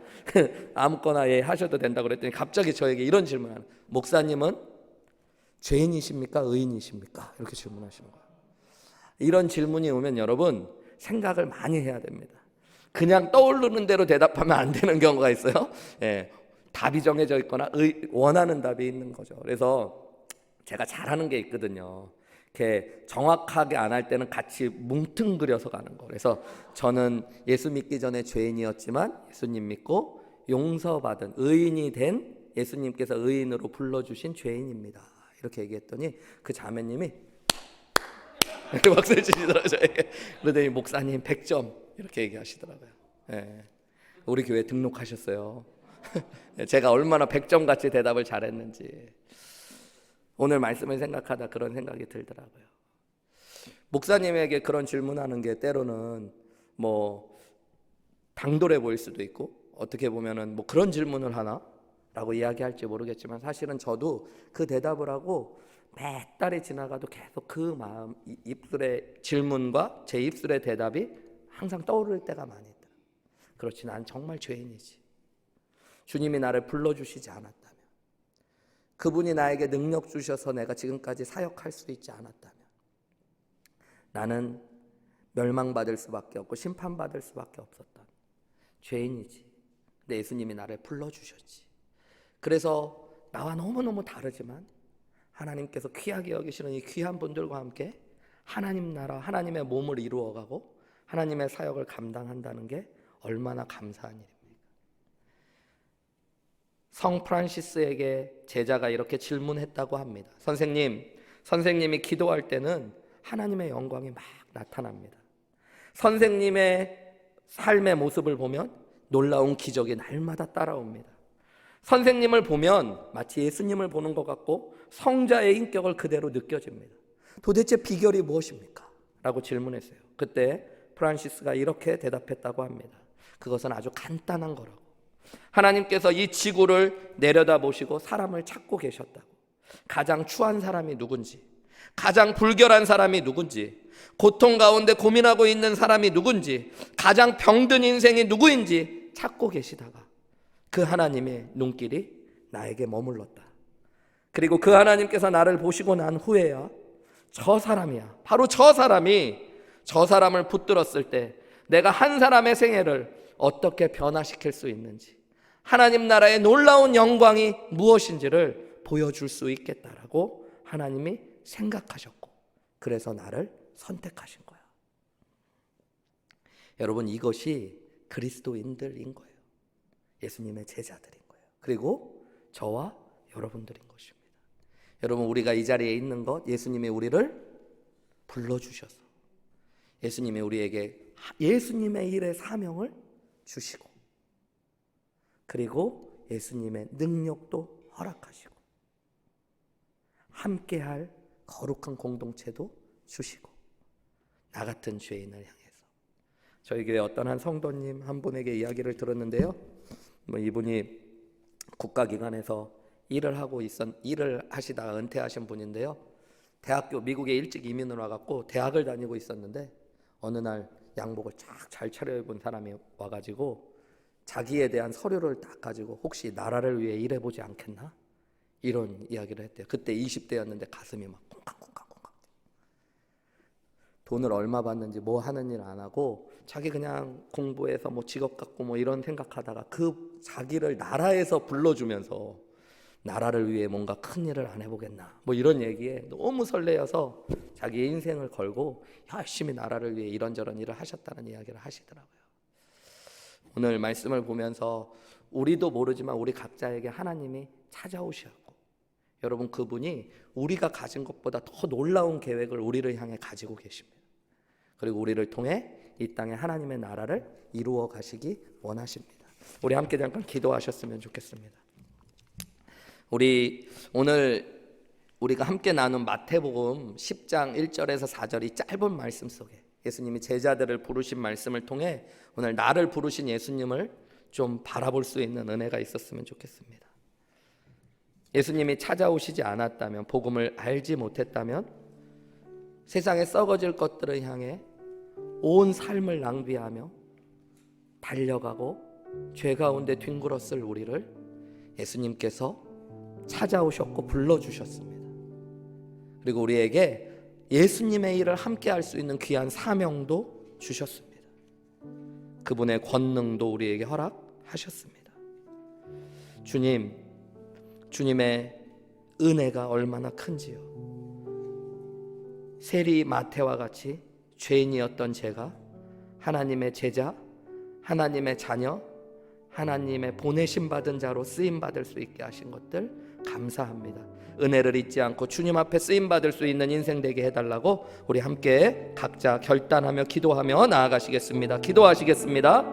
아무거나 하셔도 된다고 그랬더니 갑자기 저에게 이런 질문을, 목사님은 죄인이십니까? 의인이십니까? 이렇게 질문하시는 거예요. 이런 질문이 오면 여러분 생각을 많이 해야 됩니다. 그냥 떠오르는 대로 대답하면 안 되는 경우가 있어요. 답이 정해져 있거나 원하는 답이 있는 거죠. 그래서 제가 잘하는 게 있거든요. 이렇게 정확하게 안 할 때는 같이 뭉뚱그려서 가는 거. 그래서 저는 예수 믿기 전에 죄인이었지만 예수님 믿고 용서받은 의인이 된 예수님께서 의인으로 불러주신 죄인입니다. 이렇게 얘기했더니 그 자매님이 박수를 치시더라고요. 저에게. 그러더니 목사님 100점 이렇게 얘기하시더라고요. 우리 교회 등록하셨어요. 제가 얼마나 100점 같이 대답을 잘했는지 오늘 말씀을 생각하다 그런 생각이 들더라고요. 목사님에게 그런 질문하는 게 때로는 뭐 당돌해 보일 수도 있고 어떻게 보면은 뭐 그런 질문을 하나라고 이야기할지 모르겠지만 사실은 저도 그 대답을 하고 몇 달이 지나가도 계속 그 마음, 입술의 질문과 제 입술의 대답이 항상 떠오를 때가 많이 있다. 그렇지, 난 정말 죄인이지. 주님이 나를 불러주시지 않았다면, 그분이 나에게 능력 주셔서 내가 지금까지 사역할 수 있지 않았다면 나는 멸망받을 수밖에 없고 심판받을 수밖에 없었던 죄인이지. 근데 예수님이 나를 불러주셨지. 그래서 나와 너무너무 다르지만 하나님께서 귀하게 여기시는 이 귀한 분들과 함께 하나님 나라, 하나님의 몸을 이루어가고 하나님의 사역을 감당한다는 게 얼마나 감사한 일입니까? 성 프란시스에게 제자가 이렇게 질문했다고 합니다. 선생님이 기도할 때는 하나님의 영광이 막 나타납니다. 선생님의 삶의 모습을 보면 놀라운 기적이 날마다 따라옵니다. 선생님을 보면 마치 예수님을 보는 것 같고 성자의 인격을 그대로 느껴집니다. 도대체 비결이 무엇입니까? 라고 질문했어요. 그때 프란시스가 이렇게 대답했다고 합니다. 그것은 아주 간단한 거라고. 하나님께서 이 지구를 내려다보시고 사람을 찾고 계셨다고. 가장 추한 사람이 누군지, 가장 불결한 사람이 누군지, 고통 가운데 고민하고 있는 사람이 누군지, 가장 병든 인생이 누구인지 찾고 계시다가 그 하나님의 눈길이 나에게 머물렀다. 그리고 그 하나님께서 나를 보시고 난 후에야 저 사람이야, 바로 저 사람이 저 사람을 붙들었을 때 내가 한 사람의 생애를 어떻게 변화시킬 수 있는지, 하나님 나라의 놀라운 영광이 무엇인지를 보여줄 수 있겠다라고 하나님이 생각하셨고, 그래서 나를 선택하신 거야. 여러분, 이것이 그리스도인들인 거예요. 예수님의 제자들인 거예요. 그리고 저와 여러분들인 것입니다. 여러분, 우리가 이 자리에 있는 것, 예수님이 우리를 불러주셔서 예수님이 우리에게 예수님의 일의 사명을 주시고, 그리고 예수님의 능력도 허락하시고, 함께할 거룩한 공동체도 주시고, 나 같은 죄인을 향해서. 저희 교회 어떤 한 성도님 한 분에게 이야기를 들었는데요, 이분이 국가기관에서 일을 하시다가 은퇴하신 분인데요, 대학교 미국에 일찍 이민을 와갖고 대학을 다니고 있었는데 어느 날 양복을 쫙 잘 차려입은 사람이 와가지고 자기에 대한 서류를 딱 가지고 혹시 나라를 위해 일해보지 않겠나? 이런 이야기를 했대요. 그때 20대였는데 가슴이 막 쿵쾅쿵쾅쿵쾅. 돈을 얼마 받는지 뭐 하는 일 안 하고 자기 그냥 공부해서 뭐 직업 갖고 뭐 이런 생각하다가 그 자기를 나라에서 불러주면서 나라를 위해 뭔가 큰 일을 안 해보겠나 뭐 이런 얘기에 너무 설레어서 자기의 인생을 걸고 열심히 나라를 위해 이런저런 일을 하셨다는 이야기를 하시더라고요. 오늘 말씀을 보면서 우리도 모르지만 우리 각자에게 하나님이 찾아오셨고, 여러분, 그분이 우리가 가진 것보다 더 놀라운 계획을 우리를 향해 가지고 계십니다. 그리고 우리를 통해 이 땅에 하나님의 나라를 이루어 가시기 원하십니다. 우리 함께 잠깐 기도하셨으면 좋겠습니다. 오늘 우리가 함께 나눈 마태복음 10장 1절에서 4절 이 짧은 말씀 속에 예수님이 제자들을 부르신 말씀을 통해 오늘 나를 부르신 예수님을 좀 바라볼 수 있는 은혜가 있었으면 좋겠습니다. 예수님이 찾아오시지 않았다면, 복음을 알지 못했다면 세상에 썩어질 것들을 향해 온 삶을 낭비하며 달려가고 죄 가운데 뒹굴었을 우리를 예수님께서 찾아오셨고 불러주셨습니다. 그리고 우리에게 예수님의 일을 함께 할 수 있는 귀한 사명도 주셨습니다. 그분의 권능도 우리에게 허락하셨습니다. 주님의 은혜가 얼마나 큰지요. 세리 마태와 같이 죄인이었던 제가 하나님의 제자, 하나님의 자녀, 하나님의 보내심 받은 자로 쓰임 받을 수 있게 하신 것들 감사합니다. 은혜를 잊지 않고 주님 앞에 쓰임 받을 수 있는 인생 되게 해달라고 우리 함께 각자 결단하며 기도하며 나아가시겠습니다. 기도하시겠습니다.